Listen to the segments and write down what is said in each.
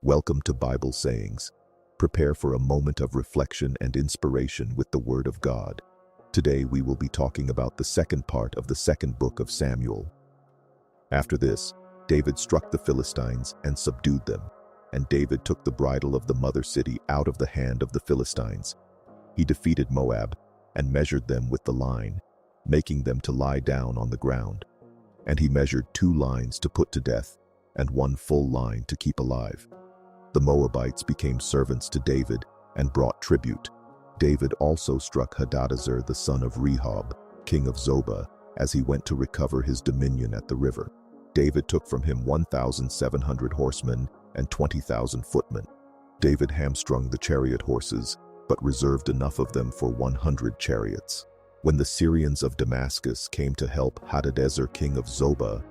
Welcome to Bible Sayings. Prepare for a moment of reflection and inspiration with the Word of God. Today we will be talking about the second part of the second book of Samuel. After this, David struck the Philistines and subdued them, and David took the bridle of the mother city out of the hand of the Philistines. He defeated Moab and measured them with the line, making them to lie down on the ground. And he measured 2 lines to put to death, and 1 full line to keep alive. The Moabites became servants to David and brought tribute. David also struck Hadadezer the son of Rehob, king of Zobah, as he went to recover his dominion at the river. David took from him 1,700 horsemen and 20,000 footmen. David hamstrung the chariot horses, but reserved enough of them for 100 chariots. When the Syrians of Damascus came to help Hadadezer king of Zobah,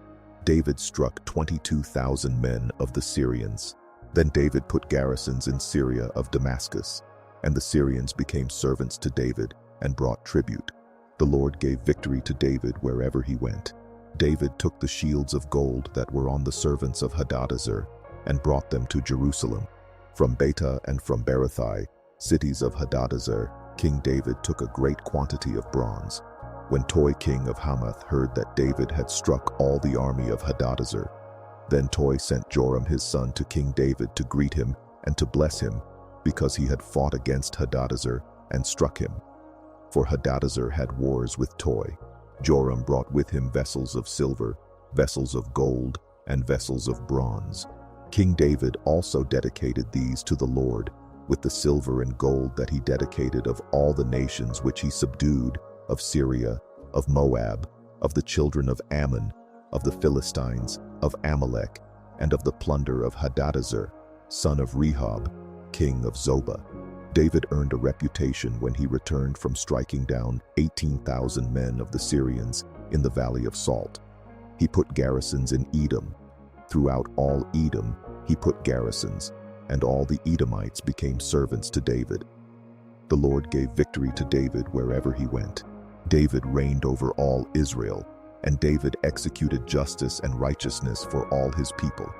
David struck 22,000 men of the Syrians. Then David put garrisons in Syria of Damascus, and the Syrians became servants to David and brought tribute. The Lord gave victory to David wherever he went. David took the shields of gold that were on the servants of Hadadezer and brought them to Jerusalem. From Beta and from Berothai, cities of Hadadezer, King David took a great quantity of bronze. When Toi king of Hamath heard that David had struck all the army of Hadadezer, then Toi sent Joram his son to King David to greet him and to bless him, because he had fought against Hadadezer and struck him. For Hadadezer had wars with Toi. Joram brought with him vessels of silver, vessels of gold, and vessels of bronze. King David also dedicated these to the Lord, with the silver and gold that he dedicated of all the nations which he subdued, of Syria, of Moab, of the children of Ammon, of the Philistines, of Amalek, and of the plunder of Hadadezer, son of Rehob, king of Zobah. David earned a reputation when he returned from striking down 18,000 men of the Syrians in the Valley of Salt. He put garrisons in Edom. Throughout all Edom he put garrisons, and all the Edomites became servants to David. The Lord gave victory to David wherever he went. David reigned over all Israel, and David executed justice and righteousness for all his people.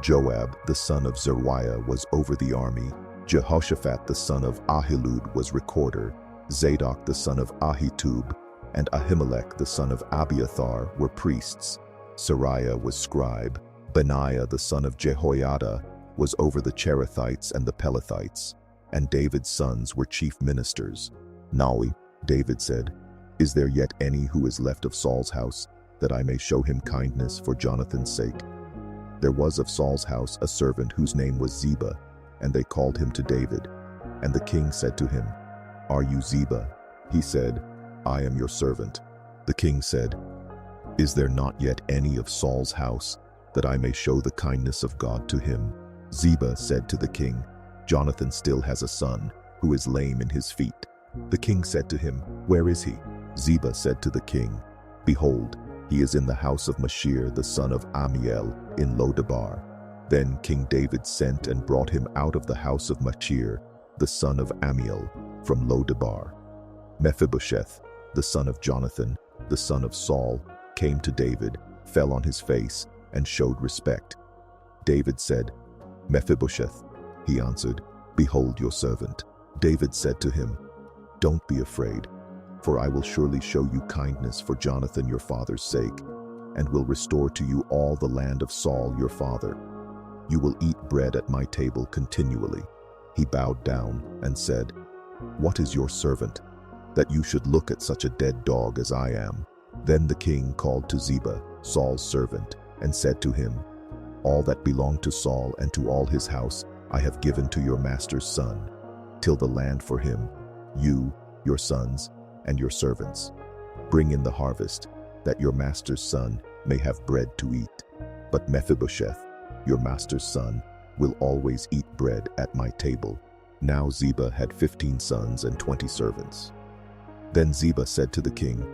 Joab the son of Zeruiah was over the army. Jehoshaphat the son of Ahilud was recorder. Zadok the son of Ahitub and Ahimelech the son of Abiathar were priests. Sariah was scribe. Benaiah the son of Jehoiada was over the Cherethites and the Pelethites, and David's sons were chief ministers. Now David said, "Is there yet any who is left of Saul's house, that I may show him kindness for Jonathan's sake?" There was of Saul's house a servant whose name was Ziba, and they called him to David. And the king said to him, "Are you Ziba?" He said, "I am your servant." The king said, "Is there not yet any of Saul's house, that I may show the kindness of God to him?" Ziba said to the king, "Jonathan still has a son, who is lame in his feet." The king said to him, "Where is he?" Ziba said to the king, "Behold, he is in the house of Machir the son of Ammiel in Lodebar." Then King David sent and brought him out of the house of Machir, the son of Ammiel, from Lodebar. Mephibosheth, the son of Jonathan, the son of Saul, came to David, fell on his face, and showed respect. David said, "Mephibosheth." He answered, "Behold your servant." David said to him, "Don't be afraid, for I will surely show you kindness for Jonathan your father's sake, and will restore to you all the land of Saul your father. You will eat bread at my table continually." He bowed down and said, "What is your servant, that you should look at such a dead dog as I am?" Then the king called to Ziba, Saul's servant, and said to him, "All that belonged to Saul and to all his house I have given to your master's son. Till the land for him, you, your sons, and your servants. Bring in the harvest, that your master's son may have bread to eat. But Mephibosheth, your master's son, will always eat bread at my table." Now Ziba had 15 sons and 20 servants. Then Ziba said to the king,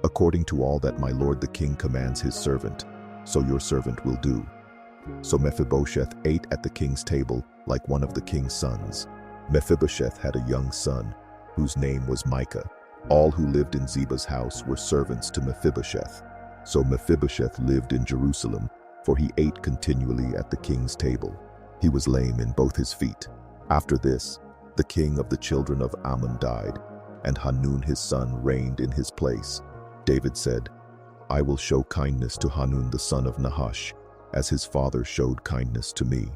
"According to all that my lord the king commands his servant, so your servant will do." So Mephibosheth ate at the king's table like one of the king's sons. Mephibosheth had a young son, whose name was Micah. All who lived in Ziba's house were servants to Mephibosheth. So Mephibosheth lived in Jerusalem, for he ate continually at the king's table. He was lame in both his feet. After this, the king of the children of Ammon died, and Hanun his son reigned in his place. David said, I will show kindness to Hanun the son of Nahash, as his father showed kindness to me.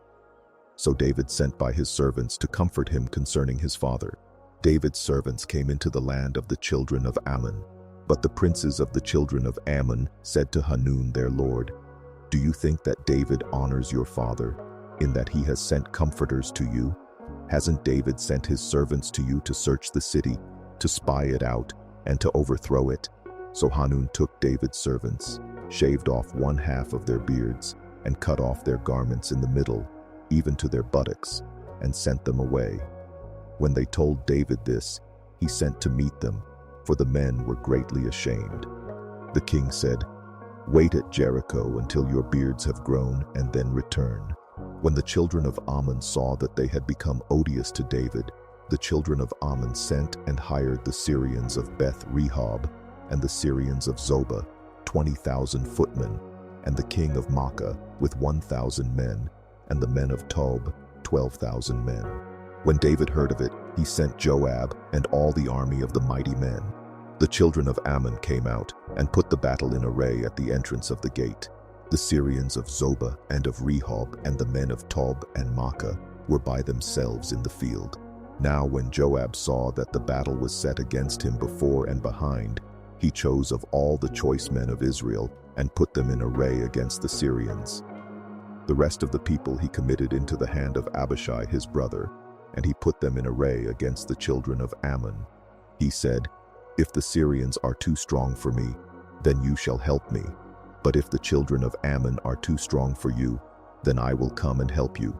So David sent by his servants to comfort him concerning his father. David's servants came into the land of the children of Ammon. But the princes of the children of Ammon said to Hanun their lord, Do you think that David honors your father, in that he has sent comforters to you? Hasn't David sent his servants to you to search the city, to spy it out, and to overthrow it? So Hanun took David's servants, shaved off one half of their beards, and cut off their garments in the middle, even to their buttocks, and sent them away. When they told David this, he sent to meet them, for the men were greatly ashamed. The king said, Wait at Jericho until your beards have grown, and then return. When the children of Ammon saw that they had become odious to David, the children of Ammon sent and hired the Syrians of Beth-rehob and the Syrians of Zobah, 20,000 footmen, and the king of Makkah with 1,000 men, and the men of Tob, 12,000 men. When David heard of it, he sent Joab and all the army of the mighty men. The children of Ammon came out and put the battle in array at the entrance of the gate. The Syrians of Zobah and of Rehob and the men of Tob and Makkah were by themselves in the field. Now when Joab saw that the battle was set against him before and behind, he chose of all the choice men of Israel and put them in array against the Syrians. The rest of the people he committed into the hand of Abishai his brother, and he put them in array against the children of Ammon. He said, If the Syrians are too strong for me, then you shall help me. But if the children of Ammon are too strong for you, then I will come and help you.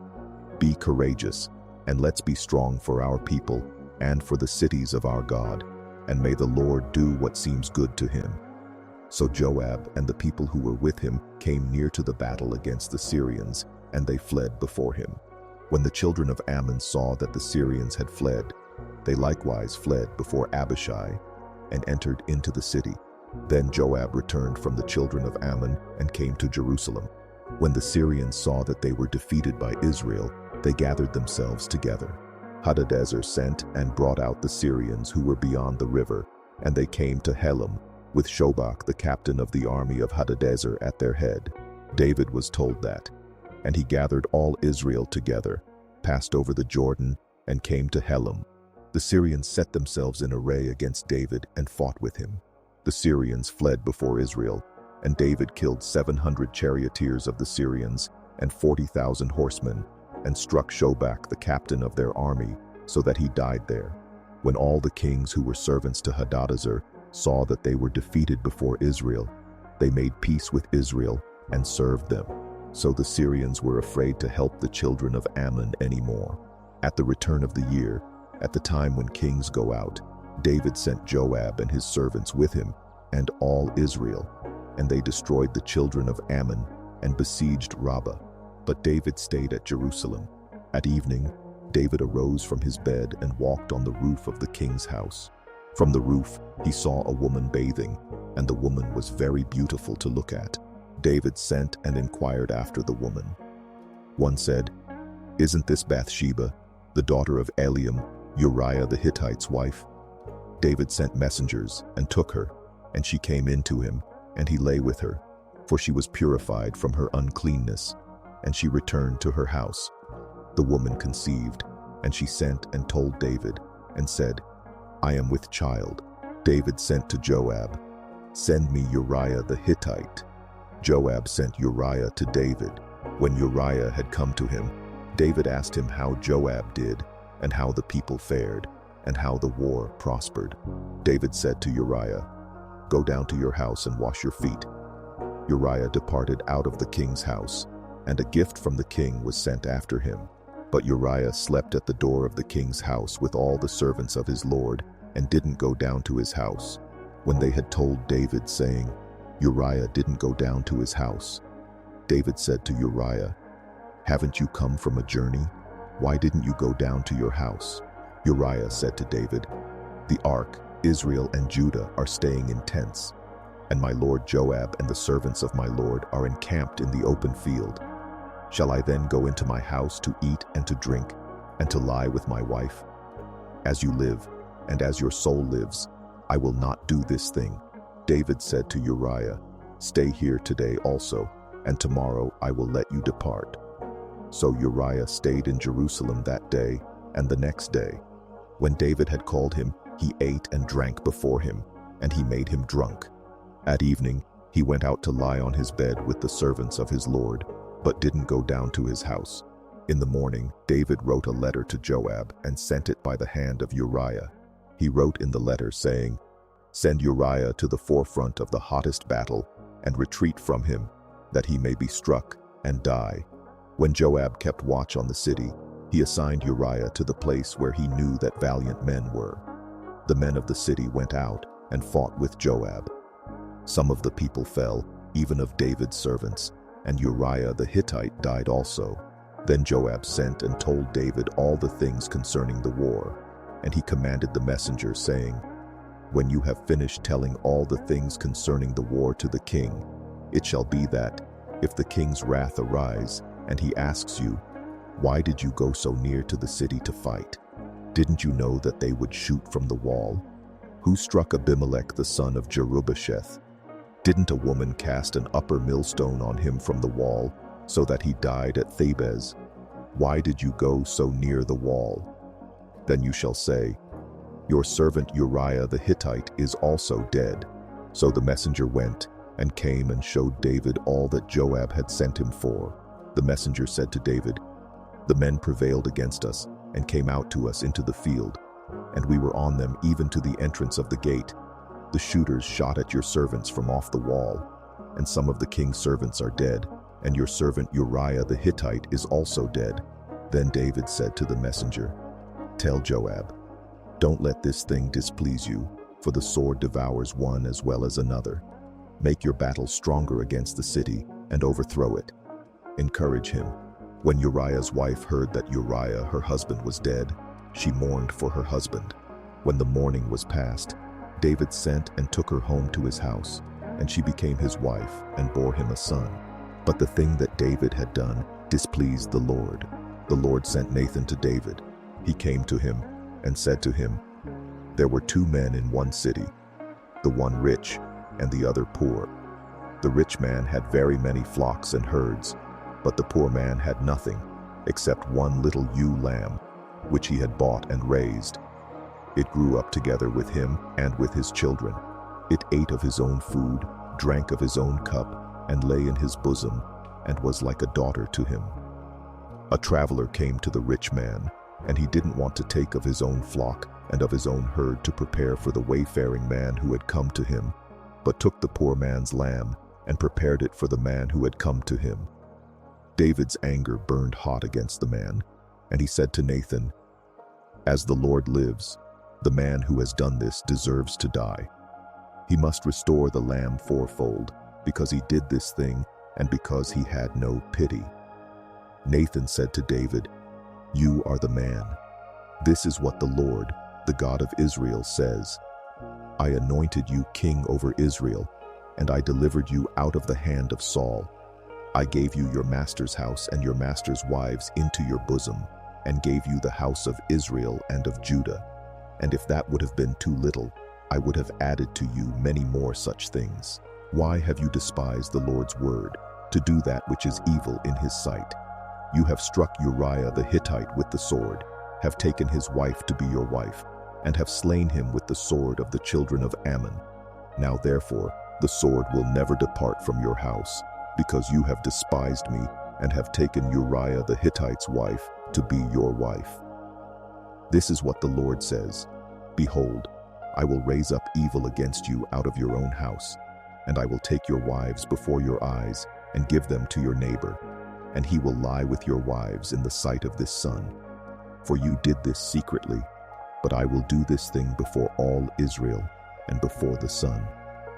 Be courageous, and let's be strong for our people and for the cities of our God, and may the Lord do what seems good to him. So Joab and the people who were with him came near to the battle against the Syrians, and they fled before him. When the children of Ammon saw that the Syrians had fled, they likewise fled before Abishai and entered into the city. Then Joab returned from the children of Ammon and came to Jerusalem. When the Syrians saw that they were defeated by Israel, they gathered themselves together. Hadadezer sent and brought out the Syrians who were beyond the river, and they came to Helam, with Shobach the captain of the army of Hadadezer at their head. David was told that, and he gathered all Israel together, passed over the Jordan, and came to Helam. The Syrians set themselves in array against David and fought with him. The Syrians fled before Israel, and David killed 700 charioteers of the Syrians and 40,000 horsemen, and struck Shobach the captain of their army, so that he died there. When all the kings who were servants to Hadadezer saw that they were defeated before Israel, they made peace with Israel and served them. So the Syrians were afraid to help the children of Ammon anymore. At the return of the year, at the time when kings go out, David sent Joab and his servants with him, and all Israel, and they destroyed the children of Ammon and besieged Rabbah. But David stayed at Jerusalem. At evening, David arose from his bed and walked on the roof of the king's house. From the roof, he saw a woman bathing, and the woman was very beautiful to look at. David sent and inquired after the woman. One said, Isn't this Bathsheba, the daughter of Eliam, Uriah the Hittite's wife? David sent messengers and took her, and she came in to him, and he lay with her, for she was purified from her uncleanness, and she returned to her house. The woman conceived, and she sent and told David, and said, I am with child. David sent to Joab, Send me Uriah the Hittite. Joab sent Uriah to David. When Uriah had come to him, David asked him how Joab did, and how the people fared, and how the war prospered. David said to Uriah, Go down to your house and wash your feet. Uriah departed out of the king's house, and a gift from the king was sent after him. But Uriah slept at the door of the king's house with all the servants of his lord, and didn't go down to his house. When they had told David, saying, Uriah didn't go down to his house, David said to Uriah, Haven't you come from a journey? Why didn't you go down to your house? Uriah said to David, The ark, Israel and Judah are staying in tents, and my lord Joab and the servants of my lord are encamped in the open field. Shall I then go into my house to eat and to drink, and to lie with my wife? As you live, and as your soul lives, I will not do this thing." David said to Uriah, "Stay here today also, and tomorrow I will let you depart." So Uriah stayed in Jerusalem that day and the next day. When David had called him, he ate and drank before him, and he made him drunk. At evening, he went out to lie on his bed with the servants of his lord, but didn't go down to his house. In the morning, David wrote a letter to Joab and sent it by the hand of Uriah. He wrote in the letter saying, "Send Uriah to the forefront of the hottest battle and retreat from him, that he may be struck and die." When Joab kept watch on the city, he assigned Uriah to the place where he knew that valiant men were. The men of the city went out and fought with Joab. Some of the people fell, even of David's servants, and Uriah the Hittite died also. Then Joab sent and told David all the things concerning the war, and he commanded the messenger, saying, "When you have finished telling all the things concerning the war to the king, it shall be that, if the king's wrath arise, and he asks you, 'Why did you go so near to the city to fight? Didn't you know that they would shoot from the wall? Who struck Abimelech the son of Jerubbesheth? Didn't a woman cast an upper millstone on him from the wall, so that he died at Thebez? Why did you go so near the wall?' Then you shall say, 'Your servant Uriah the Hittite is also dead.'" So the messenger went and came and showed David all that Joab had sent him for. The messenger said to David, "The men prevailed against us and came out to us into the field, and we were on them even to the entrance of the gate. The shooters shot at your servants from off the wall, and some of the king's servants are dead, and your servant Uriah the Hittite is also dead." Then David said to the messenger, "Tell Joab, don't let this thing displease you, for the sword devours one as well as another. Make your battle stronger against the city and overthrow it. Encourage him." When Uriah's wife heard that Uriah, her husband, was dead, she mourned for her husband. When the mourning was past, David sent and took her home to his house, and she became his wife and bore him a son. But the thing that David had done displeased the Lord. The Lord sent Nathan to David. He came to him and said to him, "There were two men in one city, the one rich and the other poor. The rich man had very many flocks and herds, but the poor man had nothing except one little ewe lamb, which he had bought and raised. It grew up together with him and with his children. It ate of his own food, drank of his own cup, and lay in his bosom, and was like a daughter to him. A traveler came to the rich man, and he didn't want to take of his own flock and of his own herd to prepare for the wayfaring man who had come to him, but took the poor man's lamb and prepared it for the man who had come to him." David's anger burned hot against the man, and he said to Nathan, "As the Lord lives, the man who has done this deserves to die. He must restore the lamb fourfold, because he did this thing and because he had no pity." Nathan said to David, "You are the man. This is what the Lord, the God of Israel, says. I anointed you king over Israel, and I delivered you out of the hand of Saul. I gave you your master's house and your master's wives into your bosom, and gave you the house of Israel and of Judah. And if that would have been too little, I would have added to you many more such things. Why have you despised the Lord's word, to do that which is evil in his sight? You have struck Uriah the Hittite with the sword, have taken his wife to be your wife, and have slain him with the sword of the children of Ammon. Now therefore, the sword will never depart from your house, because you have despised me and have taken Uriah the Hittite's wife to be your wife. This is what the Lord says, Behold, I will raise up evil against you out of your own house, and I will take your wives before your eyes and give them to your neighbor, and he will lie with your wives in the sight of this sun. For you did this secretly, but I will do this thing before all Israel and before the sun."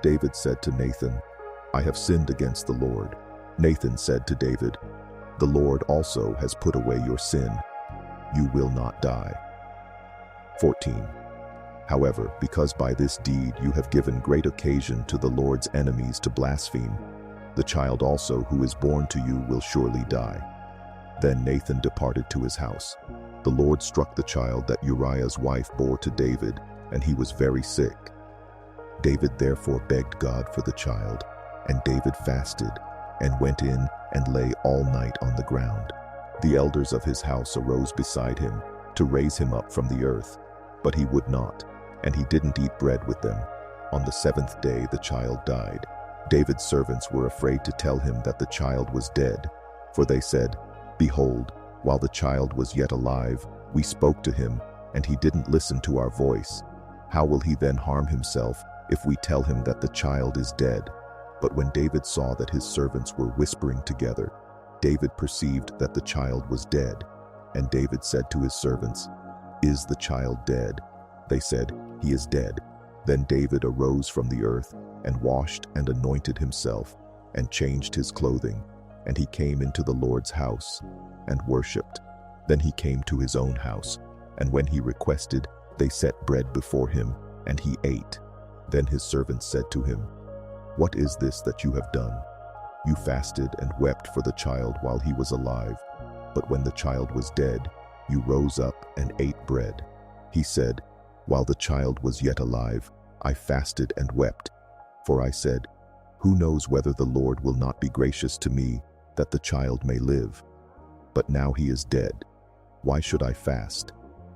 David said to Nathan, "I have sinned against the Lord." Nathan said to David, "The Lord also has put away your sin. You will not die." 14. However, because by this deed you have given great occasion to the Lord's enemies to blaspheme, the child also who is born to you will surely die. Then Nathan departed to his house. The Lord struck the child that Uriah's wife bore to David, and he was very sick. David therefore begged God for the child, and David fasted, and went in and lay all night on the ground. The elders of his house arose beside him to raise him up from the earth, but he would not, and he didn't eat bread with them. On the 7th day the child died. David's servants were afraid to tell him that the child was dead, for they said, "Behold, while the child was yet alive, we spoke to him, and he didn't listen to our voice. How will he then harm himself if we tell him that the child is dead?" But when David saw that his servants were whispering together, David perceived that the child was dead. And David said to his servants, "Is the child dead?" They said, "He is dead." Then David arose from the earth, and washed and anointed himself, and changed his clothing, and he came into the Lord's house, and worshipped. Then he came to his own house, and when he requested, they set bread before him, and he ate. Then his servants said to him, "What is this that you have done? You fasted and wept for the child while he was alive, but when the child was dead, you rose up and ate bread." He said, "While the child was yet alive, I fasted and wept, for I said, 'Who knows whether the Lord will not be gracious to me, that the child may live?' But now he is dead. Why should I fast?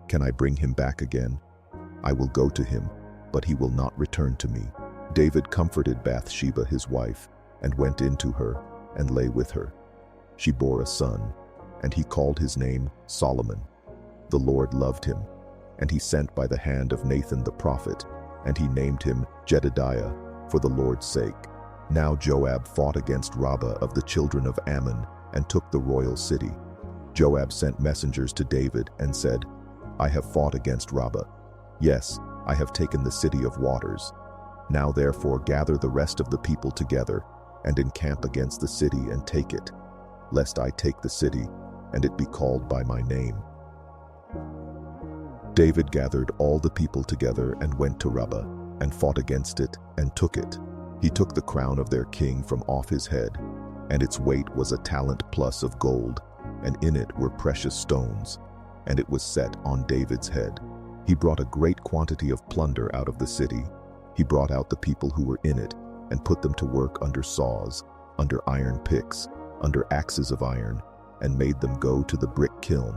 Can I bring him back again? I will go to him, but he will not return to me." David comforted Bathsheba his wife, and went in to her, and lay with her. She bore a son, and he called his name Solomon. The Lord loved him, and he sent by the hand of Nathan the prophet, and he named him Jedidiah, for the Lord's sake. Now Joab fought against Rabbah of the children of Ammon, and took the royal city. Joab sent messengers to David, and said, "I have fought against Rabbah. Yes, I have taken the city of waters. Now therefore gather the rest of the people together, and encamp against the city and take it, lest I take the city, and it be called by my name." David gathered all the people together and went to Rabbah, and fought against it, and took it. He took the crown of their king from off his head, and its weight was a talent plus of gold, and in it were precious stones, and it was set on David's head. He brought a great quantity of plunder out of the city. He brought out the people who were in it, and put them to work under saws, under iron picks, under axes of iron, and made them go to the brick kiln.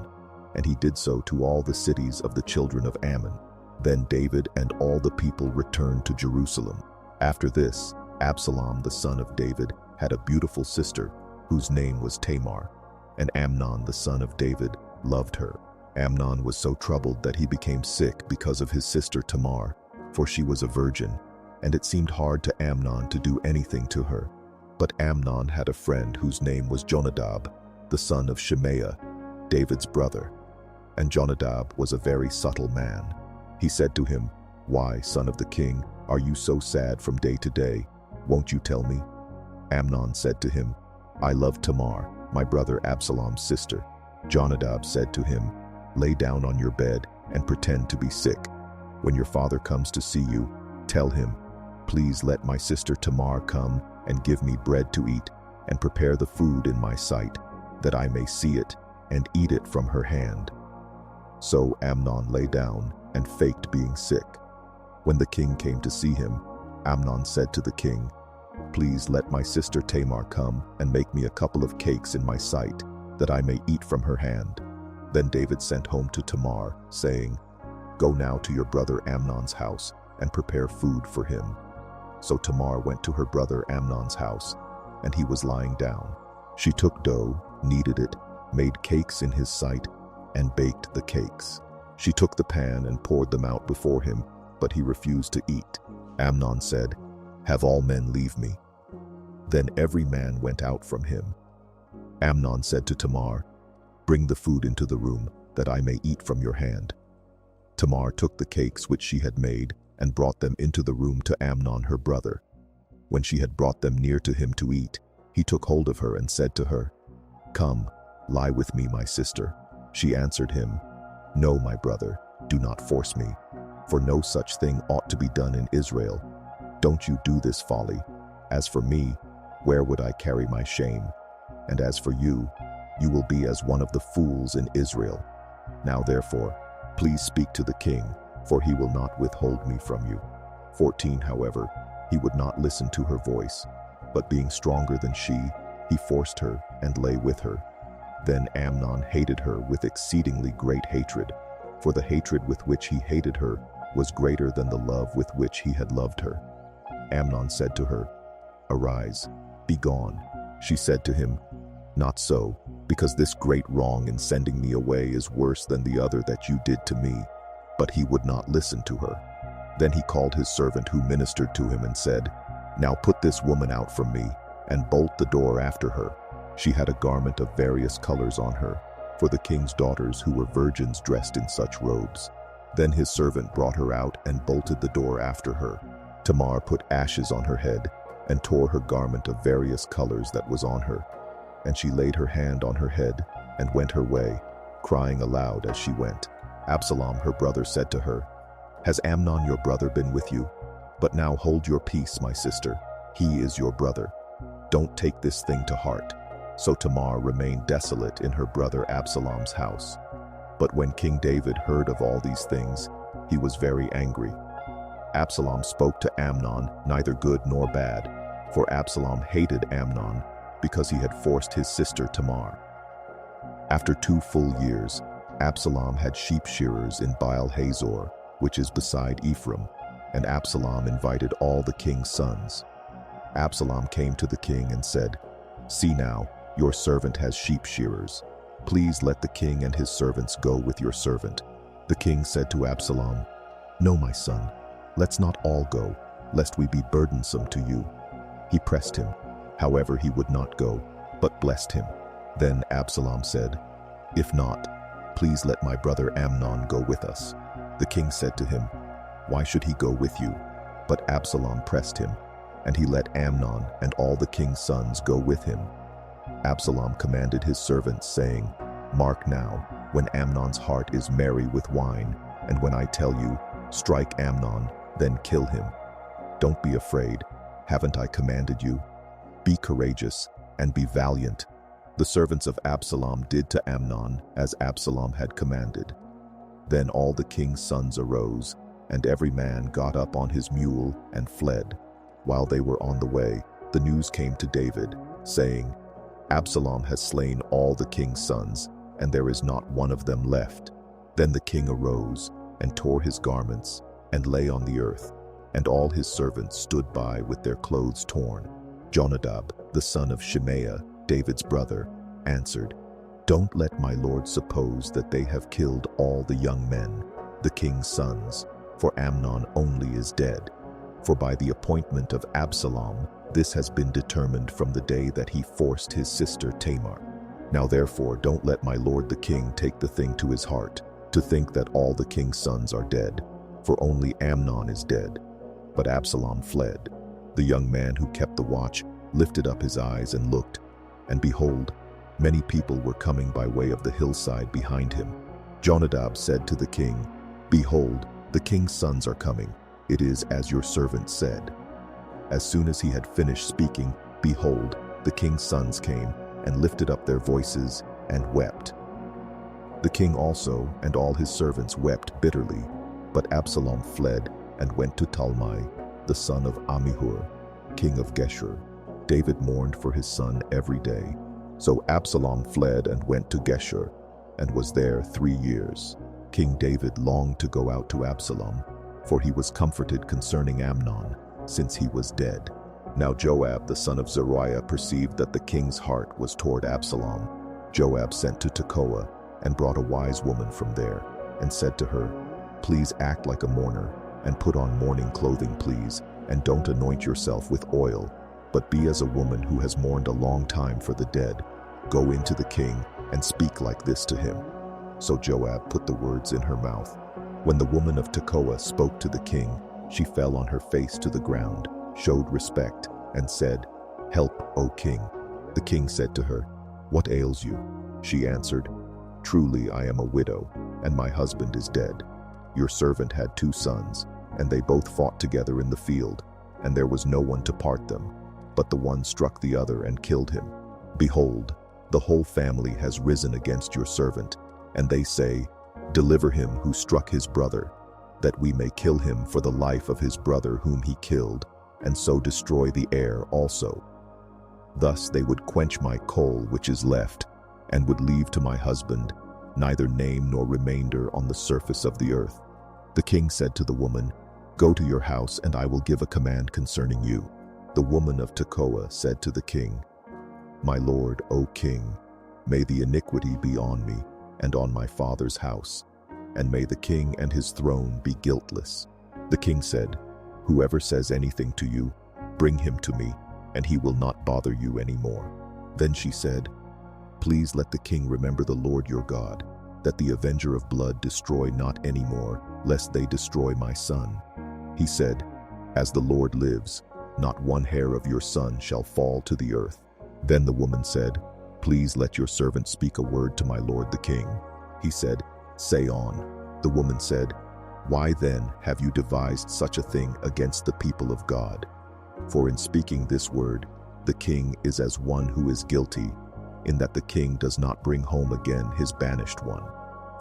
And he did so to all the cities of the children of Ammon. Then David and all the people returned to Jerusalem. After this, Absalom the son of David had a beautiful sister, whose name was Tamar, and Amnon the son of David loved her. Amnon was so troubled that he became sick because of his sister Tamar, for she was a virgin, and it seemed hard to Amnon to do anything to her. But Amnon had a friend whose name was Jonadab, the son of Shemaiah, David's brother. And Jonadab was a very subtle man. He said to him, "Why, son of the king, are you so sad from day to day? Won't you tell me?" Amnon said to him, "I love Tamar, my brother Absalom's sister." Jonadab said to him, "Lay down on your bed and pretend to be sick. When your father comes to see you, tell him, 'Please let my sister Tamar come and give me bread to eat, and prepare the food in my sight, that I may see it and eat it from her hand.'" So Amnon lay down and faked being sick. When the king came to see him, Amnon said to the king, "Please let my sister Tamar come and make me a couple of cakes in my sight, that I may eat from her hand." Then David sent home to Tamar, saying, "Go now to your brother Amnon's house and prepare food for him." So Tamar went to her brother Amnon's house, and he was lying down. She took dough, kneaded it, made cakes in his sight, and baked the cakes. She took the pan and poured them out before him, but he refused to eat. Amnon said, "Have all men leave me." Then every man went out from him. Amnon said to Tamar, "Bring the food into the room, that I may eat from your hand." Tamar took the cakes which she had made, and brought them into the room to Amnon her brother. When she had brought them near to him to eat, he took hold of her and said to her, "Come, lie with me, my sister." She answered him, "No, my brother, do not force me, for no such thing ought to be done in Israel. Don't you do this folly. As for me, where would I carry my shame? And as for you, You will be as one of the fools in Israel. Now therefore, please speak to the king, for he will not withhold me from you." 14 However, he would not listen to her voice, but being stronger than she, he forced her and lay with her. Then Amnon hated her with exceedingly great hatred, for the hatred with which he hated her was greater than the love with which he had loved her. Amnon said to her, "Arise, be gone." She said to him, "Not so, because this great wrong in sending me away is worse than the other that you did to me." But he would not listen to her. Then he called his servant who ministered to him and said, "Now put this woman out from me, and bolt the door after her." She had a garment of various colors on her, for the king's daughters who were virgins dressed in such robes. Then his servant brought her out and bolted the door after her. Tamar put ashes on her head, and tore her garment of various colors that was on her. And she laid her hand on her head, and went her way, crying aloud as she went. Absalom her brother said to her, "Has Amnon your brother been with you? But now hold your peace, my sister. He is your brother. Don't take this thing to heart." So Tamar remained desolate in her brother Absalom's house. But when King David heard of all these things, he was very angry. Absalom spoke to Amnon neither good nor bad, for Absalom hated Amnon because he had forced his sister Tamar. After 2 full years, Absalom had sheep shearers in Baal-Hazor, which is beside Ephraim, and Absalom invited all the king's sons. Absalom came to the king and said, "See now, your servant has sheep shearers. Please let the king and his servants go with your servant." The king said to Absalom, "No, my son, let's not all go, lest we be burdensome to you." He pressed him. However, he would not go, but blessed him. Then Absalom said, "If not, please let my brother Amnon go with us." The king said to him, "Why should he go with you?" But Absalom pressed him, and he let Amnon and all the king's sons go with him. Absalom commanded his servants, saying, "Mark now, when Amnon's heart is merry with wine, and when I tell you, 'Strike Amnon,' then kill him. Don't be afraid. Haven't I commanded you? Be courageous and be valiant." The servants of Absalom did to Amnon as Absalom had commanded. Then all the king's sons arose, and every man got up on his mule and fled. While they were on the way, the news came to David, saying, "Absalom has slain all the king's sons, and there is not one of them left." Then the king arose and tore his garments and lay on the earth, and all his servants stood by with their clothes torn. Jonadab, the son of Shimea, David's brother, answered, "Don't let my lord suppose that they have killed all the young men, the king's sons, for Amnon only is dead. For by the appointment of Absalom, this has been determined from the day that he forced his sister Tamar. Now therefore don't let my lord the king take the thing to his heart, to think that all the king's sons are dead, for only Amnon is dead." But Absalom fled. The young man who kept the watch lifted up his eyes and looked, and behold, many people were coming by way of the hillside behind him. Jonadab said to the king, "Behold, the king's sons are coming. It is as your servant said." As soon as he had finished speaking, behold, the king's sons came and lifted up their voices and wept. The king also and all his servants wept bitterly, but Absalom fled and went to Talmai, the son of Ammihur, king of Geshur. David mourned for his son every day. So Absalom fled and went to Geshur, and was there 3 years. King David longed to go out to Absalom, for he was comforted concerning Amnon, since he was dead. Now Joab the son of Zeruiah perceived that the king's heart was toward Absalom. Joab sent to Tekoa, and brought a wise woman from there, and said to her, "Please act like a mourner, and put on mourning clothing, please, and don't anoint yourself with oil, but be as a woman who has mourned a long time for the dead. Go into the king, and speak like this to him." So Joab put the words in her mouth. When the woman of Tekoa spoke to the king, she fell on her face to the ground, showed respect, and said, "Help, O king." The king said to her, "What ails you?" She answered, "Truly I am a widow, and my husband is dead. Your servant had 2 sons, and they both fought together in the field, and there was no one to part them. But the one struck the other and killed him. Behold, The whole family has risen against your servant, and they say, 'Deliver him who struck his brother, that we may kill him for the life of his brother whom he killed, and so destroy the heir also.' Thus they would quench my coal which is left, and would leave to my husband neither name nor remainder on the surface of the earth." The king said to the woman, "Go to your house, and I will give a command concerning you." The woman of Tekoa said to the king, "My lord, O king, may the iniquity be on me and on my father's house, and may the king and his throne be guiltless." The king said, "Whoever says anything to you, bring him to me, and he will not bother you any more." Then she said, "Please let the king remember the Lord your God, that the avenger of blood destroy not any more, lest they destroy my son." He said, "As the Lord lives, not one hair of your son shall fall to the earth." Then the woman said, "Please let your servant speak a word to my lord the king." He said, "Say on." The woman said, "Why then have you devised such a thing against the people of God? For in speaking this word, the king is as one who is guilty, in that the king does not bring home again his banished one.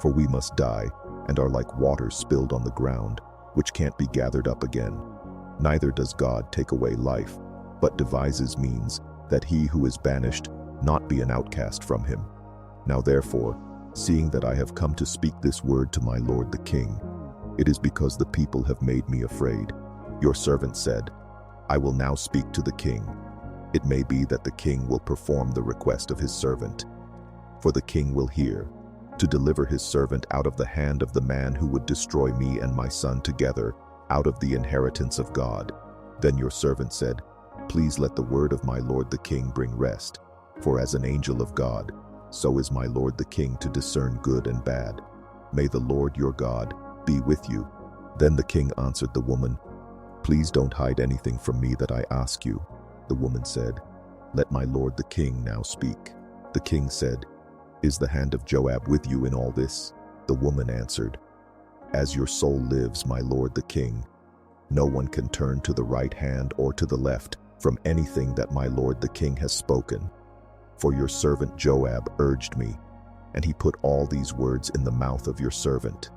For we must die, and are like water spilled on the ground, which can't be gathered up again. Neither does God take away life, but devises means that he who is banished not be an outcast from him. Now therefore, seeing that I have come to speak this word to my lord the king, it is because the people have made me afraid. Your servant said, I will now speak to the king. It may be that the king will perform the request of his servant. For the king will hear, to deliver his servant out of the hand of the man who would destroy me and my son together, out of the inheritance of God. Then your servant said, Please let the word of my lord the king bring rest. For as an angel of God, so is my lord the king to discern good and bad. May the Lord your God be with you. Then the king answered the woman, Please don't hide anything from me that I ask you. The woman said, Let my lord the king now speak. The king said, Is the hand of Joab with you in all this? The woman answered, As your soul lives, my lord the king, no one can turn to the right hand or to the left from anything that my lord the king has spoken. For your servant Joab urged me, and he put all these words in the mouth of your servant.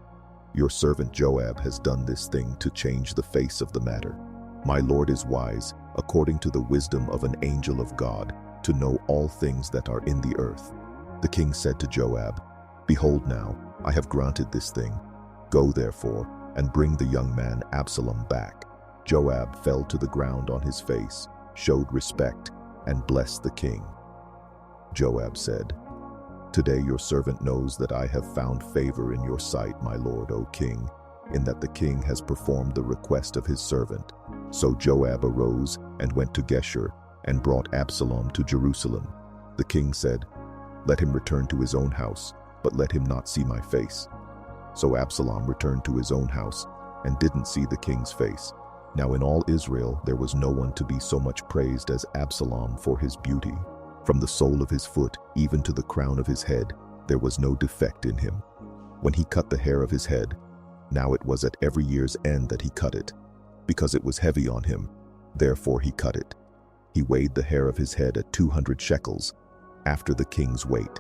Your servant Joab has done this thing to change the face of the matter. My lord is wise, according to the wisdom of an angel of God, to know all things that are in the earth. The king said to Joab, Behold now, I have granted this thing. Go therefore, and bring the young man Absalom back. Joab fell to the ground on his face, showed respect, and blessed the king. Joab said, Today your servant knows that I have found favor in your sight, my lord, O king, in that the king has performed the request of his servant. So Joab arose and went to Geshur, and brought Absalom to Jerusalem. The king said, Let him return to his own house, but let him not see my face. So Absalom returned to his own house, and didn't see the king's face. Now in all Israel there was no one to be so much praised as Absalom for his beauty. From the sole of his foot even to the crown of his head, there was no defect in him. When he cut the hair of his head, now it was at every year's end that he cut it, because it was heavy on him, therefore he cut it. He weighed the hair of his head at 200 shekels, after the king's weight.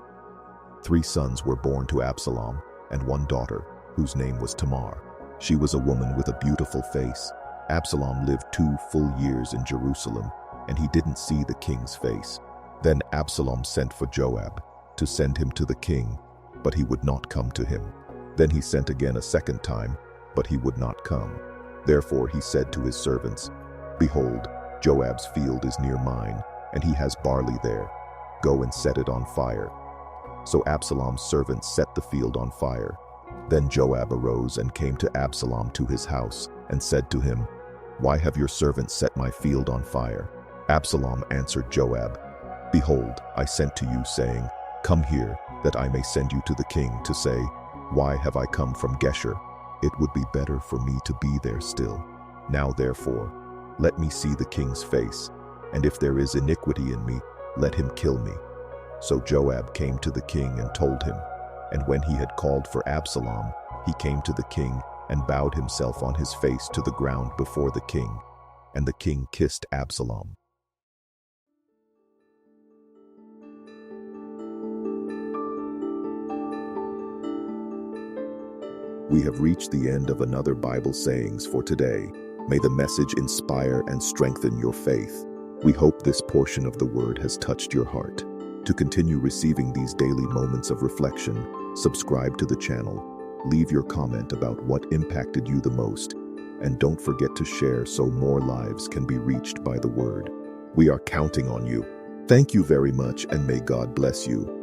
3 sons were born to Absalom, and 1 daughter, whose name was Tamar. She was a woman with a beautiful face. Absalom lived 2 full years in Jerusalem, and he didn't see the king's face. Then Absalom sent for Joab, to send him to the king, but he would not come to him. Then he sent again a second time, but he would not come. Therefore he said to his servants, Behold, Joab's field is near mine, and he has barley there. Go and set it on fire. So Absalom's servants set the field on fire. Then Joab arose and came to Absalom to his house, and said to him, Why have your servants set my field on fire? Absalom answered Joab, Behold, I sent to you, saying, Come here, that I may send you to the king, to say, Why have I come from Geshur? It would be better for me to be there still. Now therefore, let me see the king's face, and if there is iniquity in me, let him kill me. So Joab came to the king and told him, and when he had called for Absalom, he came to the king and bowed himself on his face to the ground before the king, and the king kissed Absalom. We have reached the end of another Bible sayings for today. May the message inspire and strengthen your faith. We hope this portion of the Word has touched your heart. To continue receiving these daily moments of reflection, subscribe to the channel. Leave your comment about what impacted you the most, and don't forget to share so more lives can be reached by the Word. We are counting on you. Thank you very much, and may God bless you.